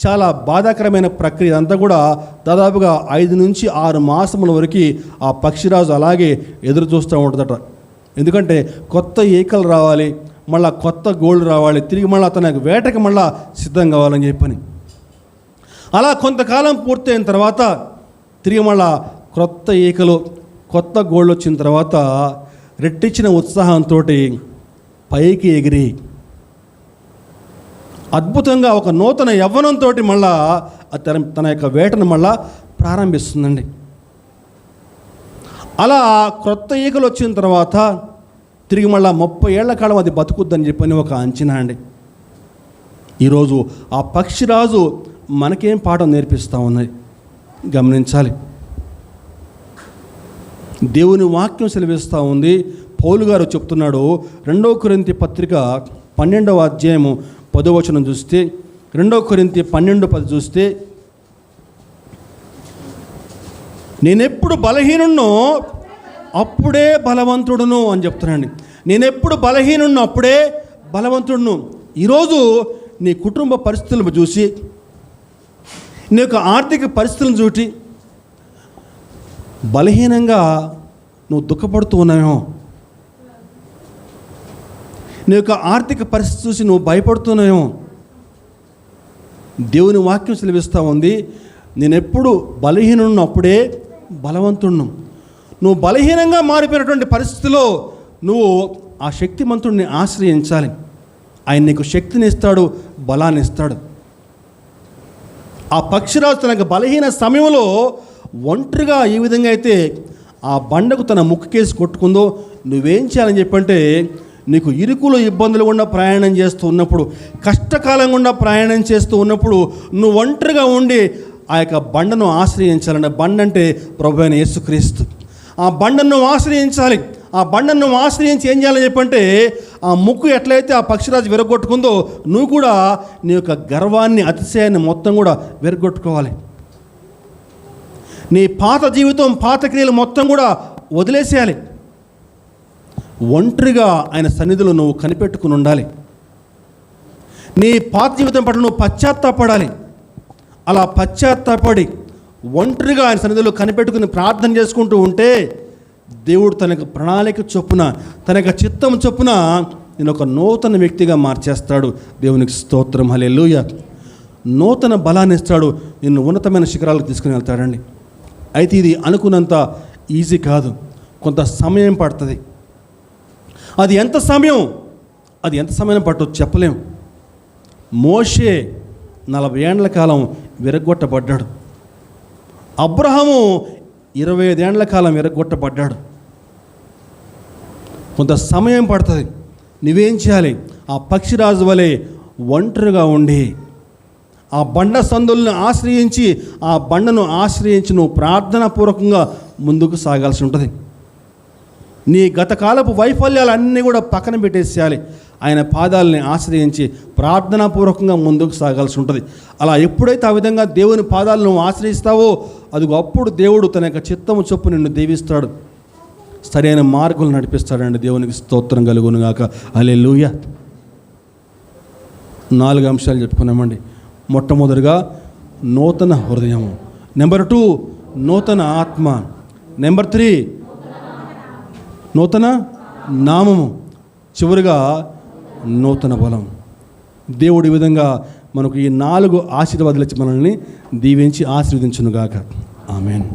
చాలా బాధాకరమైన ప్రక్రియ. అంతా కూడా దాదాపుగా 5 నుంచి 6 మాసముల వరకు ఆ పక్షిరాజు అలాగే ఎదురు చూస్తూ ఉంటుందట. ఎందుకంటే కొత్త ఈకలు రావాలి, మళ్ళీ కొత్త గోళ్ళు రావాలి, తిరిగి మళ్ళీ తన వేటకి మళ్ళీ సిద్ధం కావాలని చెప్పని. అలా కొంతకాలం పూర్తయిన తర్వాత తిరిగి మళ్ళీ క్రొత్త ఈకలు, కొత్త గోళ్ళు వచ్చిన తర్వాత రెట్టించిన ఉత్సాహంతో పైకి ఎగిరి అద్భుతంగా ఒక నూతన యవ్వనంతో మళ్ళా తన యొక్క వేటను మళ్ళా ప్రారంభిస్తుందండి. అలా క్రొత్త ఈకలు వచ్చిన తర్వాత తిరిగి మళ్ళా 30 ఏళ్ల కాలం అది బతుకుద్దని చెప్పని ఒక అంచనా అండి. ఈరోజు ఆ పక్షిరాజు మనకేం పాఠం నేర్పిస్తూ ఉన్నాయి గమనించాలి. దేవుని వాక్యం సెలవిస్తూ ఉంది. పౌలు గారు చెప్తున్నాడు, 2 కొరింథీ పత్రిక 12వ అధ్యాయము 10వ వచనం చూస్తే, 2 కొరింథీ 12:10 చూస్తే, నేనెప్పుడు బలహీనున్నో అప్పుడే బలవంతుడును అని చెప్తున్నాండి. నేనెప్పుడు బలహీనున్నో అప్పుడే బలవంతుడును. ఈరోజు నీ కుటుంబ పరిస్థితులను చూసి, నీ యొక్క ఆర్థిక పరిస్థితులను చూసి బలహీనంగా నువ్వు దుఃఖపడుతూ ఉన్నావేమో, నీ యొక్క ఆర్థిక పరిస్థితి చూసి నువ్వు భయపడుతున్నావేమో. దేవుని వాక్యం సెలవిస్తూ ఉంది, నేనెప్పుడు బలహీనున్నప్పుడే బలవంతుడును. నువ్వు బలహీనంగా మారిపోయినటువంటి పరిస్థితిలో నువ్వు ఆ శక్తిమంతుడిని ఆశ్రయించాలి. ఆయన నీకు శక్తిని ఇస్తాడు, బలాన్ని ఇస్తాడు. ఆ పక్షిరాజు తనకు బలహీన సమయంలో ఒంటరిగా ఏ విధంగా అయితే ఆ బండకు తన ముక్కుకేసి కొట్టుకుందో, నువ్వేం చేయాలని చెప్పంటే, నీకు ఇరుకులు ఇబ్బందులు గుండా ప్రయాణం చేస్తూ ఉన్నప్పుడు, కష్టకాలం గుండా ప్రయాణం చేస్తూ ఉన్నప్పుడు నువ్వు ఒంటరిగా ఉండి ఆ యొక్క బండను ఆశ్రయించాలంటే, బండ అంటే ప్రభువైన యేసుక్రీస్తు. ఆ బండను ఆశ్రయించాలి. ఆ బండను ఆశ్రయించి ఏం చేయాలని చెప్పంటే, ఆ ముక్కు ఎట్లయితే ఆ పక్షిరాజు విరగొట్టుకుందో, నువ్వు కూడా నీ యొక్క గర్వాన్ని, అతిశయాన్ని మొత్తం కూడా విరగొట్టుకోవాలి. నీ పాత జీవితం, పాత క్రియలు మొత్తం కూడా వదిలేసేయాలి. ఒంటరిగా ఆయన సన్నిధిలో నువ్వు కనిపెట్టుకుని ఉండాలి. నీ పాత జీవితం పట్ల నువ్వు పశ్చాత్తాపడాలి. అలా పశ్చాత్తాపడి ఒంటరిగా ఆయన సన్నిధిలో కనిపెట్టుకుని ప్రార్థన చేసుకుంటూ ఉంటే, దేవుడు తనకు ప్రణాళిక చొప్పున, తన యొక్క చిత్తం చొప్పున నేను ఒక నూతన వ్యక్తిగా మార్చేస్తాడు. దేవునికి స్తోత్రం, హల్లెలూయా. నూతన బలాన్ని ఇస్తాడు, నిన్ను ఉన్నతమైన శిఖరాలకు తీసుకుని వెళ్తాడండి. అయితే ఇది అనుకున్నంత ఈజీ కాదు, కొంత సమయం పడుతుంది. అది ఎంత సమయం పట్టొచ్చు చెప్పలేం. మోషే 40 ఏండ్ల కాలం విరగొట్టబడ్డాడు. అబ్రహాము 25 ఏండ్ల కాలం విరగొట్టబడ్డాడు. కొంత సమయం పడుతుంది. నువ్వేం చేయాలి? ఆ పక్షిరాజు వలె ఒంటరిగా ఉండి ఆ బండ సందులను ఆశ్రయించి, ఆ బండను ఆశ్రయించి నువ్వు ప్రార్థనాపూర్వకంగా ముందుకు సాగాల్సి ఉంటుంది. నీ గతకాలపు వైఫల్యాలన్నీ కూడా పక్కన పెట్టేసేయాలి. ఆయన పాదాలని ఆశ్రయించి ప్రార్థనాపూర్వకంగా ముందుకు సాగాల్సి ఉంటుంది. అలా ఎప్పుడైతే ఆ విధంగా దేవుని పాదాలను నువ్వు ఆశ్రయిస్తావో అదిగో అప్పుడు దేవుడు తన యొక్క చిత్తము చొప్పు నిన్ను దీవిస్తాడు, సరైన మార్గంలో నడిపిస్తాడండి. దేవునికి స్తోత్రం కలుగును గాక. హల్లెలూయా. 4 అంశాలు చెప్పుకున్నామండి. మొట్టమొదటిగా నూతన హృదయము, నెంబర్ 2 నూతన ఆత్మ, నెంబర్ 3 నూతన నామము, చివరిగా నూతన బలం. దేవుడు ఈ విధంగా మనకు ఈ 4 ఆశీర్వాదాలు ఇచ్చి మనల్ని దీవించి ఆశీర్వదించునుగాక. ఆమేన్.